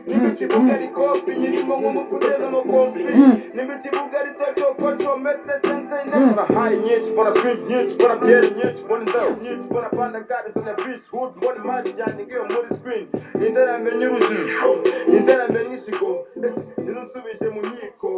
N'ibikibuga rikofi nyirimo nk'umupfuteza mu konfi n'ibikibuga ritokokoco metre sense ndakora high nyinshi mbona swing nyinshi mbona byeri nyinshi mbona indabo nyinshi mbona panda gardens na beach hood mbona imari cyane ngiyo muri screen iterambere ny'urujijo iterambere n'ishigo ninunsubije mu nkiko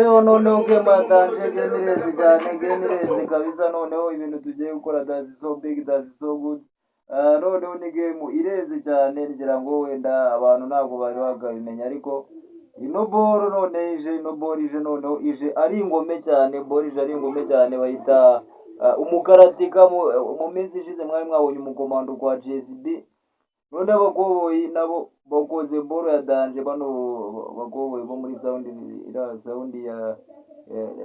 yo noneho bwematanje bwemirezi cyane bwemirezi kabisa noneho ibintu tugiye gukora that's so big that's so good. Noneho ni game irenze cyane ngira ngo wenda abantu ntabwo bari bagabimenya ariko ino ball none ije noneho ije ari ingome cyane ball ije ari ingome cyane bayita umukaratika mu minsi ishize mwari mwabonye umukomando kwa JSB none abakoboyi nabo bakoze ball ya danje bano bakoboyi bo muri sound ya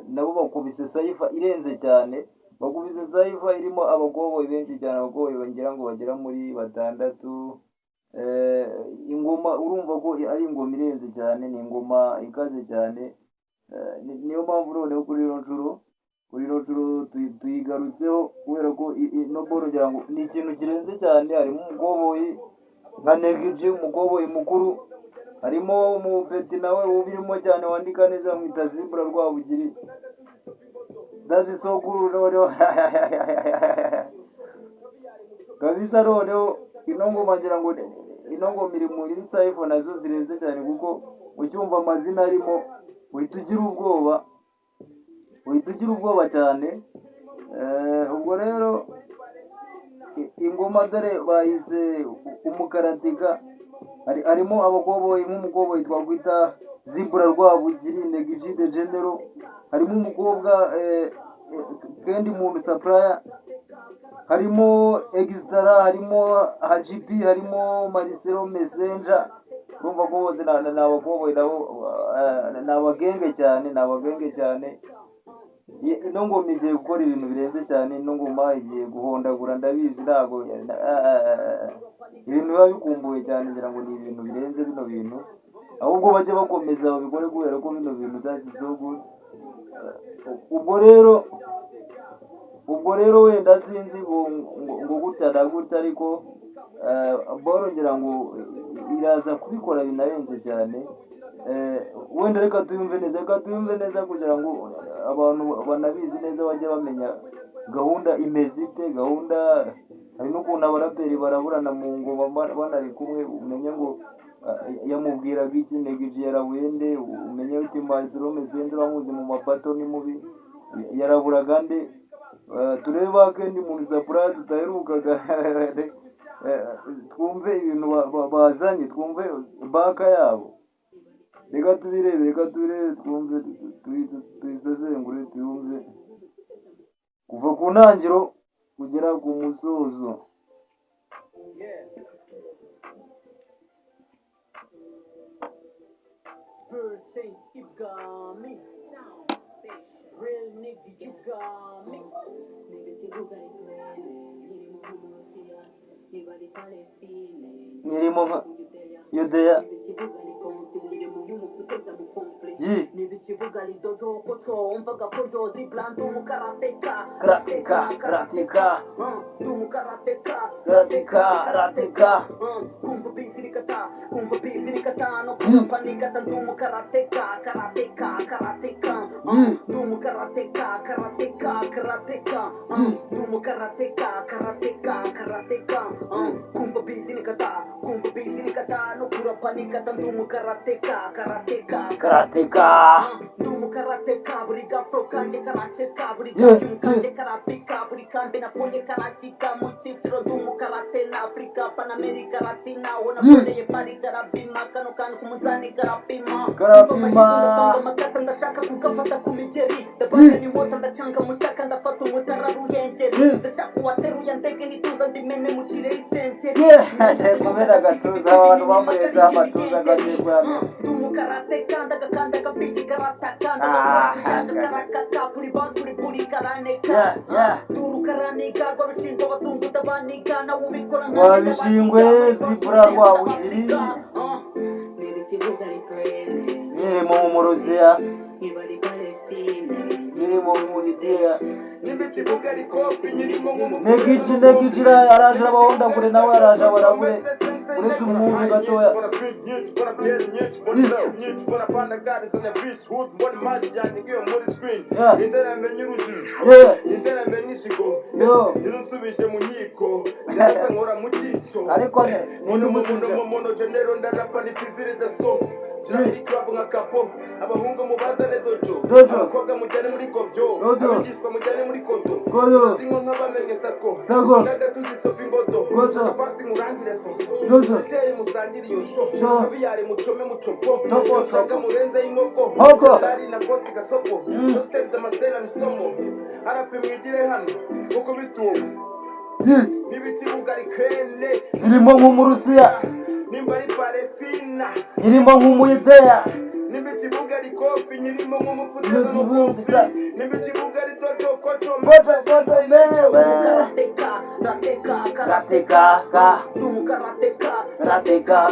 nabo bakubise saifa irenze cyane bakubise saifa irimo abakoboyi benshi cyane abakoboyi bangira ngo bagera muri batandatu. Ingoma urumva ko ari ingoma irenze cyane ni ingoma ikaze cyane niyo mpamvu noneho kuri ino tuyigarutseho kubera ko ino boro ngira ngo ni ikintu kirenze cyane harimo umukoboyi nka Negiji umukoboyi mukuru harimo umupeti nawe ubirimo cyane wandika neza mwita Zibura Rwabugiri dazi sokuru noneho kabisa noneho ino ngoma ngira ngo ino ngoma iri muri saifa nazo zirenze cyane kuko ucyumva amazina arimo uhita ugira ubwoba cyane. Ubwo rero ingoma dore bahise umukaratika harimo abakoboyi nk'umukoboyi twakwita Zibura Rwabugiri Negiji de General harimo umukobwa Kendi Muntu Supplier harimo Extra harimo HGP harimo Marcelo Messenger urumva ko bose n'abakoboyi nabo n'abagenge cyane ino ngoma igiye gukora ibintu birenze cyane ino ngoma igiye guhondagura ndabizi ntago ibintu biba bikumbuye cyane ngira ngo ni ibintu birenze bino bintu ahubwo bajye bakomeza babikore kubera ko bino bintu byasizogu. ubwo rero wenda sinzi ngo gutya na gutya ariko boro ngira ngo iraza kubikora binarenze cyane. Wenda reka tuyumve neza kugira ngo abantu banabizi neza bajye bamenya gahunda imeze ite gahunda hari n'ukuntu abaraperi baraburana mu ngoma banari kumwe umenye ngo yamubwiraga iki Negiji yarawende umenye uti Marcelo Messenger wamuzi mu mapato ni mubi yaraburaga nde tureba Kendi Muntu Supplier tutaherukaga twumve ibintu bazanye twumve baka yabo reka tubirebe twumve tuyisesengure tuyumve kuva ku ntangiro kugera ku musozo. Nirimo nka Yudeya nibikibuga lidozo kocho mvaga kojo ziblandu mukarateka karateka kumva bitirikata no kumpanikata ndumu karateka ndumu karateka ndumu karateka kumva bitirikata no kumpanikata ndumu karateka ndumu karateka buri gafro kanje karaceka buri kanje karapika buri kambe naponye karasika mu cyiciro ndumu karate na Afrika Panamerika Latina ona ponye pari karabima kano kan kumunzani karapima makata ndashaka kugafata ku migeri ndabana ni mota ndacanga mutaka ndafata umutara ruhengeri ndashaka wateruye ndege hituza ndimene mu kirere isengeri komera gatuza abantu bambaye za matuza gagiye ndumu karateka ndagakanda kapiki karatakanda karakaka kuri bas kuri karaneka duru karaneka rwabishinzwe abazungu tabanika nawe ubikora wabishingwe Zibura Rwabugiri nirimo mu Rusiya nirimo mu Nigeria nimba ikibuga ari kofi nyirimo negici araje abahonda kure nawe araje abarabure uretse umuhungu gatoya ntirunsubije mu nkiko ndasa nkora mu cyico ariko ninde umusubije mono genero ndarapa n'ifizire daso Jari club nka kapo abahungu mubazane dojo abakobwa mujyane muri kovyo abigishwa mujyane muri kodo singo nk'abamenye sako ndaga tuzisopa ingodo pasi murangire soso teye musangire iyo sho abiyare mucome mucopo mushaka murenze inkoko ari na kosi gasoko dr damascene misomo arape mwigire hano uko bitumba n'ibikibuga ari krene irimo nk'umurusiya nimba ari Palestina irimo nk'umuyudeya nimba ikibuga ari kofi nyirimo nk'umupfuteza mu kofi nimba ikibuga ari toto koco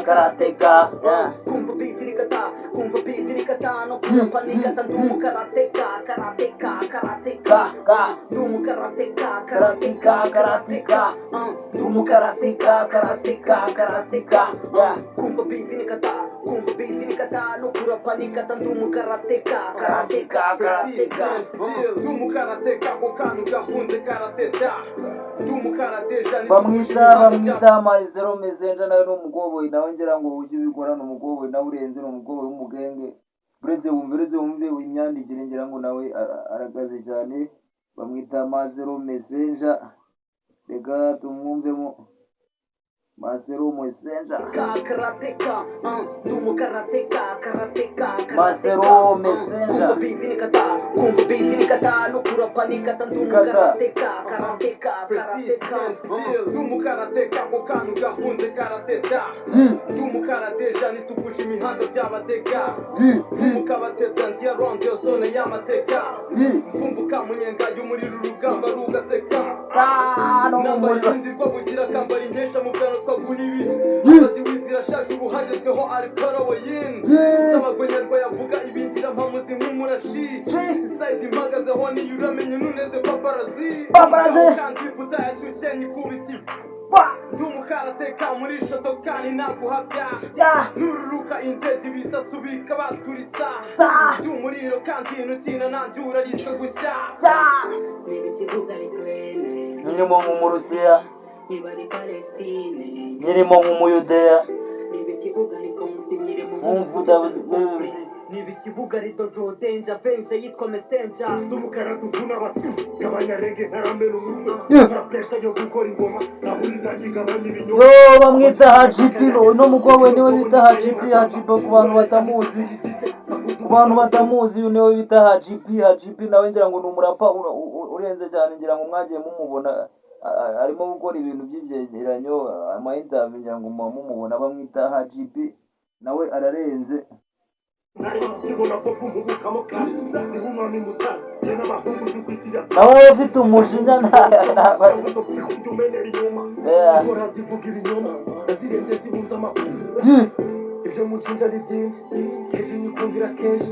karateka kumva beat rikata no kumva nikata ndumu karateka ndumu karateka kumva beat rikata no kurapa nikata ndumu karateka ndumu karateka ko kantu gahunze karateta ndumu karateja bamwita Maizero Mezenja nawe n'umugoboyi nawe ngira ngo ujye ubikora n'umugoboyi nawe urenze n'umugoboyi w'umugenge uretse wumve imyandikire ngira ngo nawe aragaze cyane bamwita Maizero Mezenja reka tumwumvemo Maizero Mezenja Maizero Mezenja kumva beat nikata no kurapa nikata ndumu karateka ndumu karateka ko kantu gahunze karateta ndumu karateja nitugusha imihanda by'abateka ndumu kabateta nziya round yo zone y'amateka mvumbuka munyenga y'umuriro urugamba rugaseka namba y'indirwa bugira kambara inkesha mu byano twaguha ibiri abadi wizirashaje ubu hagezweho ari karawoyin z'abagwenyarwa yavuga ibingira mpamuzi nk'umurashi side impagazeho niyo uramenye nuneze paparazi kandi puta yashyushye nyikubiti ndumu karateka muri shoto kandi naguhabya nururuka indege ibisasu bikabaturitsa by'umuriro kandi inukina nanjye urarisa gushya n'ibikibuga ari krene nyirimo nk'umurusiya niba ari Palestine nyirimo nk'umuyudeya n'ibikibuga ari konfi nyirimo n'ibikibuga ari dojo denja venja yitwa messenger ndumukara tuvuna abasi kabanyarenge ntaramena umutwe ntarapesha yo gukora ingoma nahuritaji gabanya ibinyoma bamwita Hajipi no mugoboyi niwe bita Hajipi ku bantu batamuzi uyu niwe bita Hajipi nawe ngira ngo ni umurapa urenze cyane ngira ngo mwagiye mumubona arimo gukora ibintu by'ibyegeranyo ama-interview ngira ngo mumubona bamwita Hajipi nawe ararenze nawe ufite umujinya ibyo mucinja ni byinshi kenshi nyikundira kenshi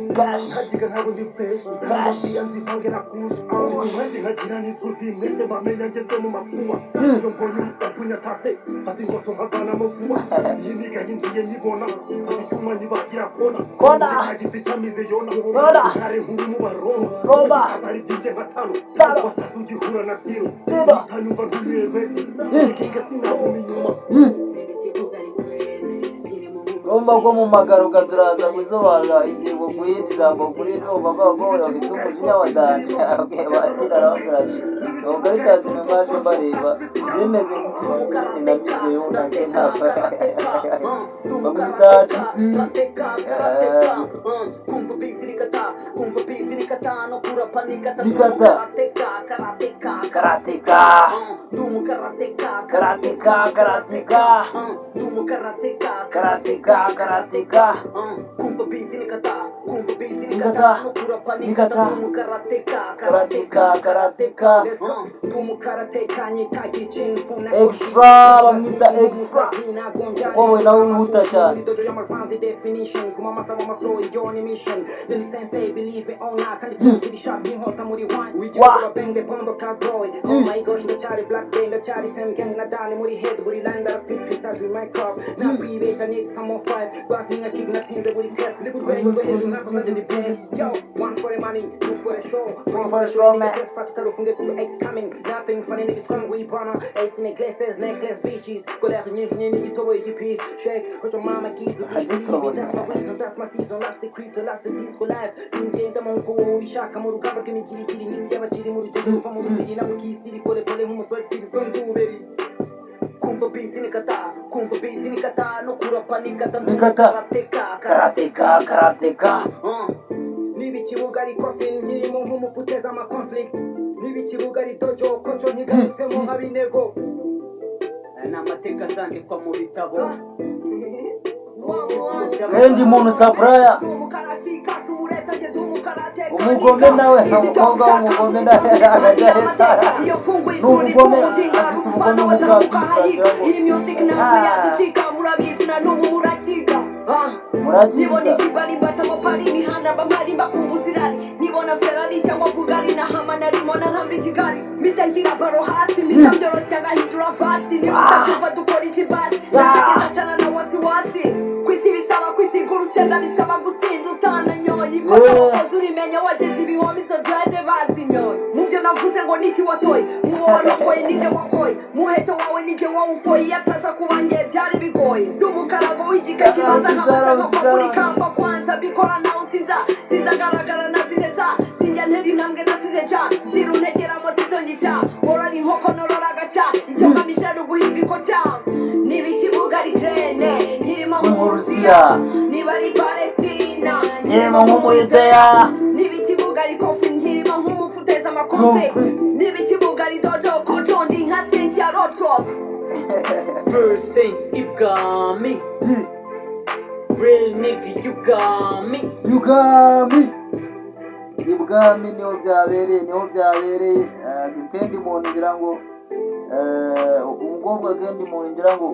nkagiga ntabwo ndi fresh nzamubwira nzivange na kusha umwezi nkagira n'inshuti mwese bamenya ngeze mu makuba iyo mbonye umutapunya atase fata ingoto nkavanamo vuba iyi niga yinjiye nyibona fata icyuma nyibagira kona ntagize icyamize yona ntare nkuru mu baroma azari byinjye nka tano wasaze ugihura na tiro utanyumva ntumwebeze ikinga sinabona inyuma Rumba ko mu magaruka turaza gusobanura ingingo kuyinjira ngo kuri rumba ko bafite umujinya wa danje batira arababwira ati ntabwo ari kazi mwaje mbareba byemeze nk'ikintu namize yo nanjye ntapfa bamwita Hajipi kumva beat rikata no kurapa nikata karateka ndumu karateka kumva beat nikata nikata karateka extra bamwita extra wowe nawe wihuta cyane One for the money, two for the show. One for the show, man. Nothing funny, niggas come we burner. Ace in the glasses, necklace, bitches. Go there, nigga, to where you piece. Shake, what your mama gives you. That's my reason, that's my season. Life's a creep, life's a disco life. Sinje, the monko, we shaka, Muru, cover, give me chili, chili, miss, yaba, chili, Muru, chili, from Muru, city, now we key city, pole, humo, so it's the sun, too, baby. Kumpa beat ni kata, no kura panikata, karateka. Nibichibugari coffin, nirimo nk'umuputeza ama conflict. Nibichibugari dojo, kocho ntigarutsemo nk'abinego. N'amateka azandikwa mu bitabo. Kandi muntu sapraya umugome nawe umukobwa w'umugome nawe agaheza n'umugome afite umugome iyi music ntabwo yaducika murabizi na n'ubu murakiga nibona ikibari batamo pari imihanda bamari bakumbuzirari nibona Ferrari cyangwa Bugatti na hama narimo na nkambi Kigali mitangira baro hasi mitambyoroshya ngahindura vasi nimutabyumva dukora ikibari nageza cana na wasi kwisi bisaba kwisigura usenda bisaba gusinda utananyoye ikosa urimenya wageze ibihome izo drive bazinyoye mubyo navuze ngo niki watoye muwarongoye nibyo wakoye muheto wawe nibyo wawufoye yataza kubangiye byari bigoye dumukarago w'igika kibaza nk'amataka kuri kamba kwanza bikora nawe sinzagaragara nazireza sinjya ntera intambwe nazizeja nziruntegeramo zizonyica borora inkoko norora agaca icyo ngamije ni uguhinga ikoca niba ikibuga ari trene nkirimo nk'umurusiya niba ari Palestina nkirimo nk'umuyudeya niba ikibuga ari kofi nkirimo nk'umufuteza amakonse niba ikibuga ari dojo koco ndi nka Cynthia Rotrop Spursin ibwami real nigga you got me ibwami niho byabereye kendi muntu ngira ngo umukobwa kendi muntu ngira ngo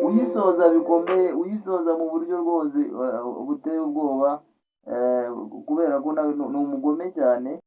uyisoza bikomeye uyisoza mu buryo rwose buteye ubwoba kubera ko nawe ni umugome cyane